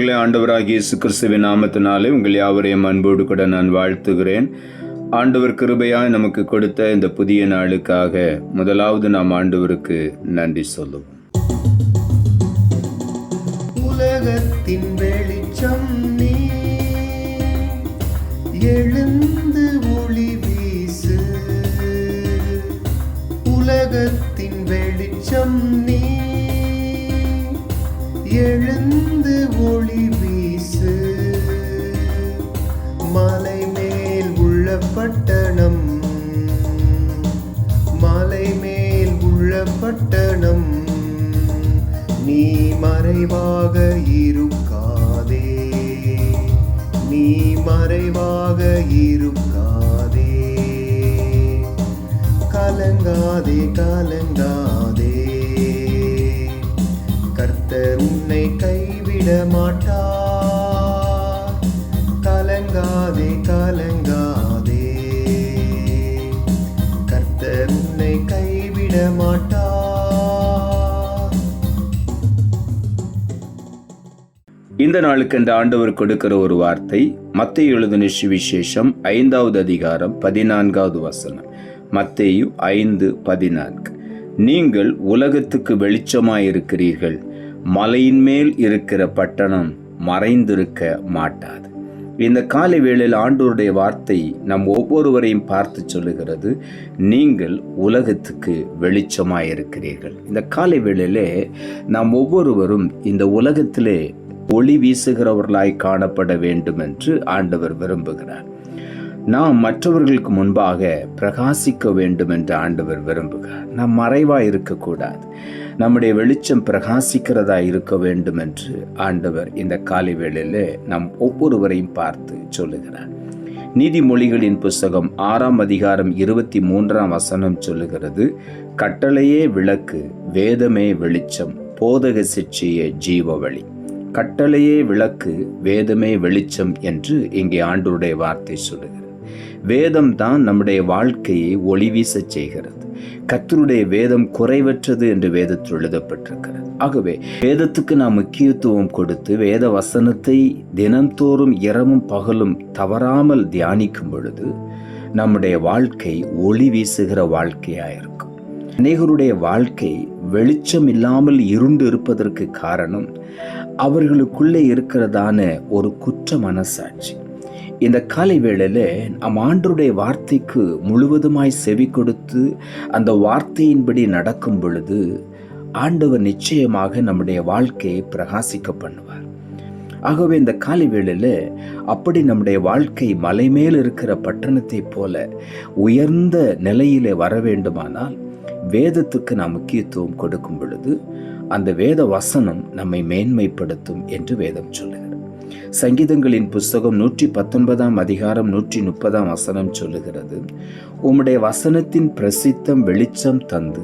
பிரியமானவர்களே, ஆண்டவராகிய இயேசு கிறிஸ்துவின் நாமத்தினாலே உங்கள் யாவரையும் அன்போடு கூட நான் வாழ்த்துகிறேன். ஆண்டவர் கிருபையாய் நமக்கு கொடுத்த இந்த புதிய நாளுக்காக முதலாவது நாம் ஆண்டவருக்கு நன்றி சொல்லுவோம். உலகத்தின் வெளிச்சம் நீ, எழுந்து ஒளி வீசு. உலகத்தின் வெளிச்சம் நீ, எழுந்து ஒளி வீசு. மலை மேல் உள்ள பட்டணம், மலை மேல் உள்ள பட்டணம், நீ மறைவாக இருக்காதே, நீ மறைவாக இருக்காதே. கலங்காதே கலங்காதே, கர்த்தர் உன்னை கைவிட மாட்டார். கலங்காதே கலங்காதே, கர்த்தர் உன்னை கைவிட மாட்டார். இந்த நாளுக்கு இந்த ஆண்டவர் கொடுக்கிற ஒரு வார்த்தை மத்தேயு எழுதின சுவிசேஷம் 5வது அதிகாரம் 14வது வசனம். மத்தேயு 5:14. நீங்கள் உலகத்துக்கு வெளிச்சமாயிருக்கிறீர்கள், மலையின் மேல் இருக்கிற பட்டணம் மறைந்திருக்க மாட்டாது. இந்த காலை வேளையில் ஆண்டவருடைய வார்த்தை நம் ஒவ்வொருவரையும் பார்த்து சொல்லுகிறது, நீங்கள் உலகத்துக்கு வெளிச்சமாயிருக்கிறீர்கள். இந்த காலை வேளையிலே நாம் ஒவ்வொருவரும் இந்த உலகத்திலே ஒளி வீசுகிறவர்களாய் காணப்பட வேண்டும் என்று ஆண்டவர் விரும்புகிறார். நாம் மற்றவர்களுக்கு முன்பாக பிரகாசிக்க வேண்டும் என்று ஆண்டவர் விரும்புகிறார். நாம் மறைவாய் இருக்கக்கூடாது, நம்முடைய வெளிச்சம் பிரகாசிக்கிறதா இருக்க வேண்டும் என்று ஆண்டவர் இந்த காலை வேளையிலே நம் ஒவ்வொருவரையும் பார்த்து சொல்லுகிறார். நீதிமொழிகளின் புஸ்தகம் 6ஆம் அதிகாரம் 23ஆம் வசனம் சொல்லுகிறது, கட்டளையே விளக்கு, வேதமே வெளிச்சம், போதக சிற்சியே ஜீவ வழி. கட்டளையே விளக்கு, வேதமே வெளிச்சம் என்று இங்கே ஆண்டவருடைய வார்த்தை சொல்லுகிறது. வேதம் தான் நம்முடைய வாழ்க்கையை ஒளி வீச செய்கிறது. கர்த்தருடைய வேதம் குறைவற்றது என்று வேதத்தில் எழுதப்பட்டிருக்கிறது. ஆகவே வேதத்துக்கு நாம் முக்கியத்துவம் கொடுத்து வேத வசனத்தை தினந்தோறும் இரவும் பகலும் தவறாமல் தியானிக்கும் பொழுது நம்முடைய வாழ்க்கை ஒளி வீசுகிற வாழ்க்கையாயிருக்கும். அநேகருடைய வாழ்க்கை வெளிச்சம் இல்லாமல் இருண்டு இருப்பதற்கு காரணம் அவர்களுக்குள்ளே இருக்கிறதான ஒரு குற்ற மனசாட்சி. இந்த காலை வேளையில நம் ஆண்டவருடைய வார்த்தைக்கு முழுவதுமாய் செவி கொடுத்து அந்த வார்த்தையின்படி நடக்கும் பொழுது ஆண்டவர் நிச்சயமாக நம்முடைய வாழ்க்கையை பிரகாசிக்க பண்ணுவார். ஆகவே இந்த காலை வேளையில அப்படி நம்முடைய வாழ்க்கை மலை மேல் இருக்கிற பட்டணத்தை போல உயர்ந்த நிலையிலே வர வேண்டுமானால் வேதத்துக்கு நாம் முக்கியத்துவம் கொடுக்கும் பொழுது அந்த வேத வசனம் நம்மை மேன்மைப்படுத்தும் என்று வேதம் சொல்லுகிறது. சங்கீதங்களின் புஸ்தகம் 119ஆம் அதிகாரம் 130ஆம் வசனம் சொல்லுகிறது, உம்முடைய வசனத்தின் பிரசித்தம் வெளிச்சம் தந்து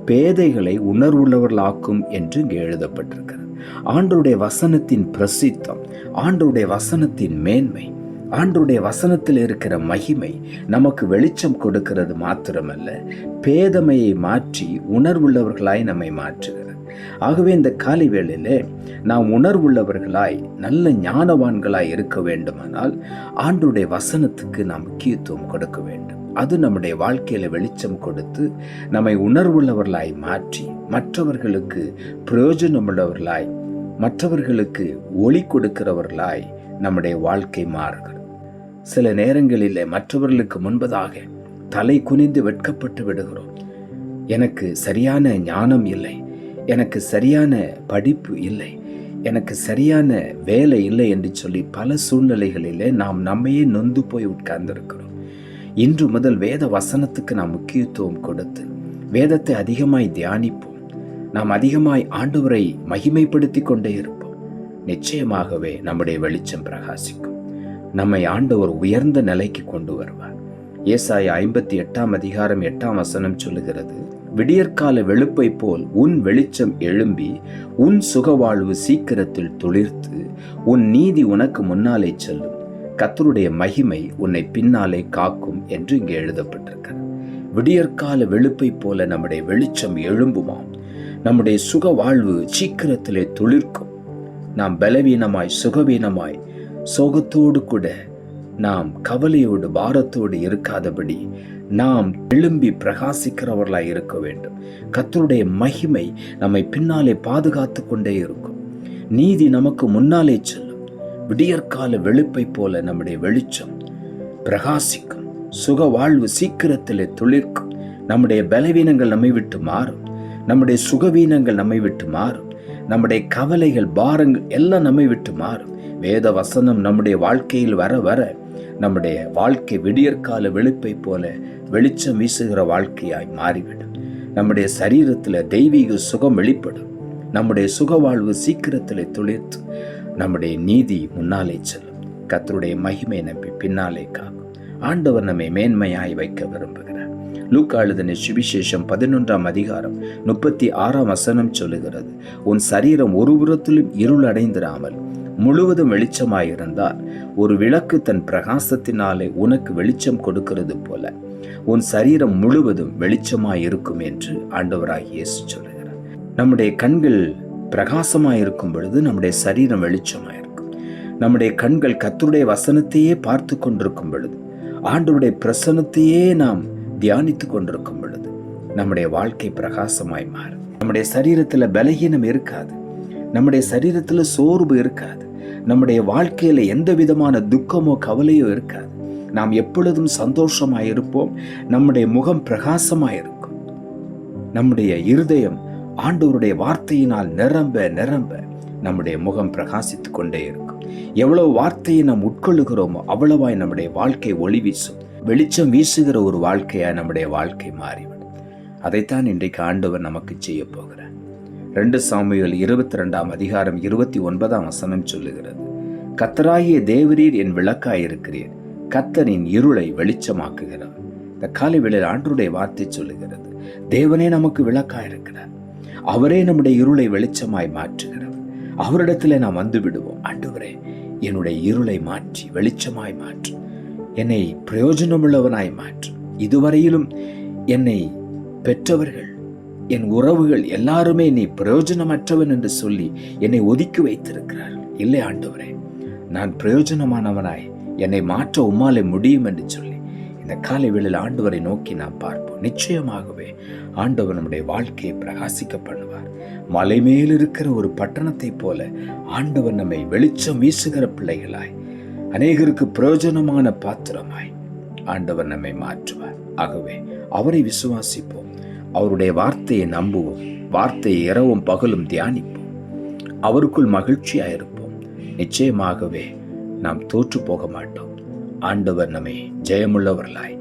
பேதைகளை உணர்வுள்ளவர்களாக்கும் என்று இங்கே எழுதப்பட்டிருக்கிறது. ஆண்டவருடைய வசனத்தின் பிரசித்தம், ஆண்டவருடைய வசனத்தின் மேன்மை, ஆண்டவருடைய வசனத்தில் இருக்கிற மகிமை நமக்கு வெளிச்சம் கொடுக்கிறது மாத்திரமல்ல, பேதமையை மாற்றி உணர்வுள்ளவர்களாய் நம்மை மாற்றுகிறது. ஆகவே இந்த காலை வேளையிலே நாம் உணர்வுள்ளவர்களாய் நல்ல ஞானவான்களாய் இருக்க வேண்டுமானால் ஆண்டவருடைய வசனத்துக்கு நாம் முக்கியத்துவம் கொடுக்க வேண்டும். அது நம்முடைய வாழ்க்கையில வெளிச்சம் கொடுத்து நம்மை உணர்வுள்ளவர்களாய் மாற்றி மற்றவர்களுக்கு பிரயோஜனமுள்ளவர்களாய், மற்றவர்களுக்கு ஒளி கொடுக்கிறவர்களாய் நம்முடைய வாழ்க்கை மாறுகிறது. சில நேரங்களிலே மற்றவர்களுக்கு முன்பதாக தலை குனிந்து வெட்கப்பட்டு விடுகிறோம். எனக்கு சரியான ஞானம் இல்லை, எனக்கு சரியான படிப்பு இல்லை, எனக்கு சரியான வேலை இல்லை என்று சொல்லி பல சூழ்நிலைகளிலே நாம் நம்மையே நொந்து போய் உட்கார்ந்திருக்கிறோம். இன்று முதல் வேத வசனத்துக்கு நாம் முக்கியத்துவம் கொடுத்து வேதத்தை அதிகமாய் தியானிப்போம். நாம் அதிகமாய் ஆண்டவரை மகிமைப்படுத்தி கொண்டே இருப்போம். நிச்சயமாகவே நம்முடைய வெளிச்சம் பிரகாசிக்கும். நம்மை ஆண்டவர் உயர்ந்த நிலைக்கு கொண்டு வருவார். ஏசாயா 58ஆம் அதிகாரம் 8ஆம் வசனம் சொல்லுகிறது, விடியற்கால வெளுப்பை போல் உன் வெளிச்சம் எழும்பி உன் சுகவாழ்வு சீக்கிரத்தில் துளிர்த்து உன் நீதி உனக்கு முன்னாலே செல்லும், கர்த்தருடைய மகிமை உன்னை பின்னாலே காக்கும் என்று இங்கே எழுதப்பட்டிருக்கிறது. விடியற்கால வெளுப்பை போல நம்முடைய வெளிச்சம் எழும்புமாம். நம்முடைய சுக வாழ்வு சீக்கிரத்திலே துளிர்க்கும். நாம் பலவீனமாய் சுகவீனமாய் சோகத்தோடு கூட நாம் கவலையோடு பாரத்தோடு இருக்காதபடி நாம் எழும்பி பிரகாசிக்கிறவர்களாய் இருக்க வேண்டும். கர்த்தருடைய மகிமை நம்மை பின்னாலே பாதுகாத்து கொண்டே இருக்கும். நீதி நமக்கு முன்னாலே செல்லும். விடியற்கால வெளுப்பை போல நம்முடைய வெளிச்சம் பிரகாசிக்கும். சுக வாழ்வு சீக்கிரத்திலே துளிர்க்கும். நம்முடைய பலவீனங்கள் நம்மை விட்டு மாறும். நம்முடைய சுகவீனங்கள் நம்மை விட்டு மாறும். நம்முடைய கவலைகள் பாரங்கள் எல்லாம் நம்மை விட்டு மாறும். வேத வசனம் நம்முடைய வாழ்க்கையில் வர வர நம்முடைய வாழ்க்கை விடியற்கால வெளுப்பை போல வெளிச்சம் வீசுகிற வாழ்க்கையாய் மாறிவிடும். நம்முடைய சரீரத்தில் தெய்வீக சுகம் வெளிப்படும். நம்முடைய சுக வாழ்வு சீக்கிரத்தில் துளிர்த்து நம்முடைய நீதி முன்னாலே செல்லும். கர்த்தருடைய மகிமை நம்பி பின்னாலே காக்கும். ஆண்டவர் நம்மை மேன்மையாய் வைக்க விரும்புகிறார். லூக்கா எழுதின சுவிசேஷம் 11ஆம் அதிகாரம் 36ஆம் வசனம் சொல்லுகிறது, உன் சரீரம் ஒரு புறத்திலும் இருள் அடைந்திராமல் முழுவதும் வெளிச்சமாயிருந்தால் ஒரு விளக்கு தன் பிரகாசத்தினாலே உனக்கு வெளிச்சம் கொடுக்கிறது போல உன் சரீரம் முழுவதும் வெளிச்சமாயிருக்கும் என்று ஆண்டவராகிய இயேசு சொல்லுகிறார். நம்முடைய கண்கள் பிரகாசமாயிருக்கும் பொழுது நம்முடைய சரீரம் வெளிச்சமாயிருக்கும். நம்முடைய கண்கள் கர்த்தருடைய வசனத்தையே பார்த்து கொண்டிருக்கும் பொழுது, ஆண்டவருடைய பிரசன்னத்தையே நாம் தியானித்து கொண்டிருக்கும் பொழுது நம்முடைய வாழ்க்கை பிரகாசமாய் மாறும். நம்முடைய சரீரத்துல பலகீனம் இருக்காது. நம்முடைய சரீரத்துல சோர்வு இருக்காது. நம்முடைய வாழ்க்கையில எந்த விதமான துக்கமோ கவலையோ இருக்காது. நாம் எப்பொழுதும் சந்தோஷமாய் இருப்போம். நம்முடைய முகம் பிரகாசமாயிருக்கும். நம்முடைய இருதயம் ஆண்டவருடைய வார்த்தையினால் நிரம்ப நிரம்ப நம்முடைய முகம் பிரகாசித்து கொண்டே இருக்கும். எவ்வளவு வார்த்தையை நாம் உட்கொள்ளுகிறோமோ அவ்வளவாய் நம்முடைய வாழ்க்கை ஒளி வீசும். வெளிச்சம் வீசுகிற ஒரு வாழ்க்கையாய் நம்முடைய வாழ்க்கை மாறிவிடும். அதைத்தான் இன்றைக்கு ஆண்டவர் நமக்கு செய்ய போகிறார். 2 சாமுவேல் 22ஆம் அதிகாரம் 29ஆம் வசனம் சொல்லுகிறது, கர்த்தராகிய தேவரீர் என் விளக்காயிருக்கிறீர், கர்த்தரின் இருளை வெளிச்சமாக்குகிறார். இந்த காலை வேளையில் ஆண்டவருடைய வார்த்தை சொல்லுகிறது, தேவனே நமக்கு விளக்காயிருக்கிறார். அவரே நம்முடைய இருளை வெளிச்சமாய் மாற்றுகிறார். அவரிடத்துல நாம் வந்து விடுவோம். ஆண்டவரே, என்னுடைய இருளை மாற்றி வெளிச்சமாய் மாற்று, என்னை பிரயோஜனமுள்ளவனாய் மாற்று. இதுவரையிலும் என்னை பெற்றவர்கள், என் உறவுகள் எல்லாருமே நீ பிரயோஜனமற்றவன் என்று சொல்லி என்னை ஒதுக்கி வைத்திருக்கிறார். இல்லை ஆண்டவரே, நான் பிரயோஜனமானவனாய் என்னை மாற்ற உம்மாலே முடியும் என்று சொல்லி இந்த காலை வேளையில் ஆண்டவரை நோக்கி நாம் பார்ப்போம். நிச்சயமாகவே ஆண்டவர் நம்முடைய வாழ்க்கையை பிரகாசிக்க பண்ணுவார். மலை மேல் இருக்கிற ஒரு பட்டணத்தை போல ஆண்டவர் நம்மை வெளிச்சம் வீசுகிற பிள்ளைகளாய், அநேகருக்கு பிரயோஜனமான பாத்திரமாய் ஆண்டவர் நம்மை மாற்றுவார். ஆகவே அவரை விசுவாசிப்போம். அவருடைய வார்த்தையை நம்புவோம். வார்த்தையை இரவும் பகலும் தியானிப்போம். அவருக்குள் மகிழ்ச்சியாயிருப்போம். நிச்சயமாகவே நாம் தோற்று போக மாட்டோம். ஆண்டவர் நம்மை ஜெயமுள்ளவர்களாய்,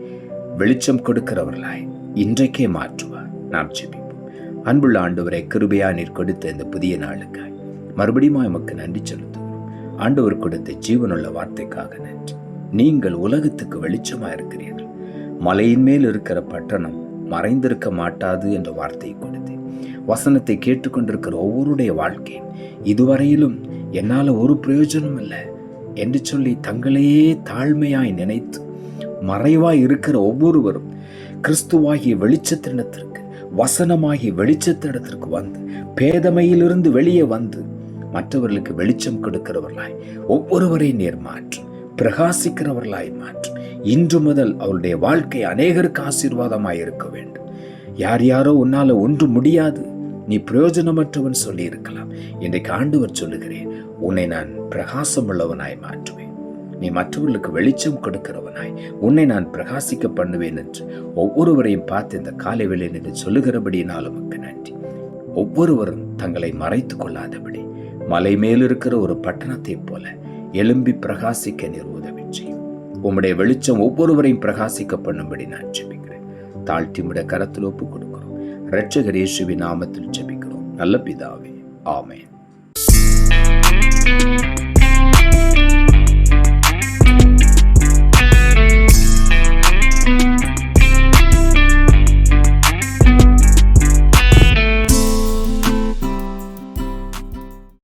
வெளிச்சம் கொடுக்கிறவர்களாய் இன்றைக்கே மாற்றுவார். நாம் ஜெபிப்போம். அன்புள்ள ஆண்டவரை, கிருபையா நீர் கொடுத்த இந்த புதிய நாளுக்காய் மறுபடியும் எமக்கு நன்றி செலுத்துகிறோம். ஆண்டவர் கொடுத்த ஜீவனுள்ள வார்த்தைக்காக நன்றி. நீங்கள் உலகத்துக்கு வெளிச்சமா இருக்கிறீர்கள். மலையின் மேல் இருக்கிற பட்டணம் மறைந்திருக்க மாட்டாது என்ற வார்த்தையை கொடுத்து வசனத்தை கேட்டுக்கொண்டிருக்கிற ஒவ்வொருடைய வாழ்க்கையும் இதுவரையிலும் என்னால் ஒரு பிரயோஜனம் இல்லை என்று சொல்லி தங்களையே தாழ்மையாய் நினைத்து மறைவாய் இருக்கிற ஒவ்வொருவரும் கிறிஸ்துவாகிய வெளிச்சத்திடத்திற்கு, வசனமாகிய வெளிச்சத்திடத்திற்கு வந்து பேதமையிலிருந்து வெளியே வந்து மற்றவர்களுக்கு வெளிச்சம் கொடுக்கிறவர்களாய் ஒவ்வொருவரையும் நேர் மாற்று, பிரகாசிக்கிறவர்களாய் மாற்று. இன்று முதல் அவருடைய வாழ்க்கை அநேகருக்கு ஆசீர்வாதமாய் இருக்க வேண்டும். யார் யாரோ உன்னால ஒன்று முடியாது, நீ பிரயோஜனமற்றவன் சொல்லி இருக்கலாம். இன்றைக்கு ஆண்டவர் சொல்லுகிறேன், உன்னை நான் பிரகாசம் உள்ளவனாய் மாற்றுவேன். நீ மற்றவர்களுக்கு வெளிச்சம் கொடுக்கிறவனாய் உன்னை நான் பிரகாசிக்க பண்ணுவேன் என்று ஒவ்வொருவரையும் பார்த்து இந்த காலை வேளையில் என்று சொல்லுகிறபடியினால் உமக்கு நன்றி. ஒவ்வொருவரும் தங்களை மறைத்து கொள்ளாதபடி மலை மேலிருக்கிற ஒரு பட்டணத்தை போல எழும்பி பிரகாசிக்க நீர் உதவி செய்யும். உம்முடைய வெளிச்சம் ஒவ்வொருவரையும் பிரகாசிக்க பண்ணும்படி நான் ஜெபிக்கிறேன். தாழ்த்தி உம்முடைய கரத்தில் ஒப்புக் கொடுக்கிறோம். இரட்சகர் இயேசுவின் நாமத்தில் ஜெபிக்கிறோம் நல்ல பிதாவே, ஆமென்.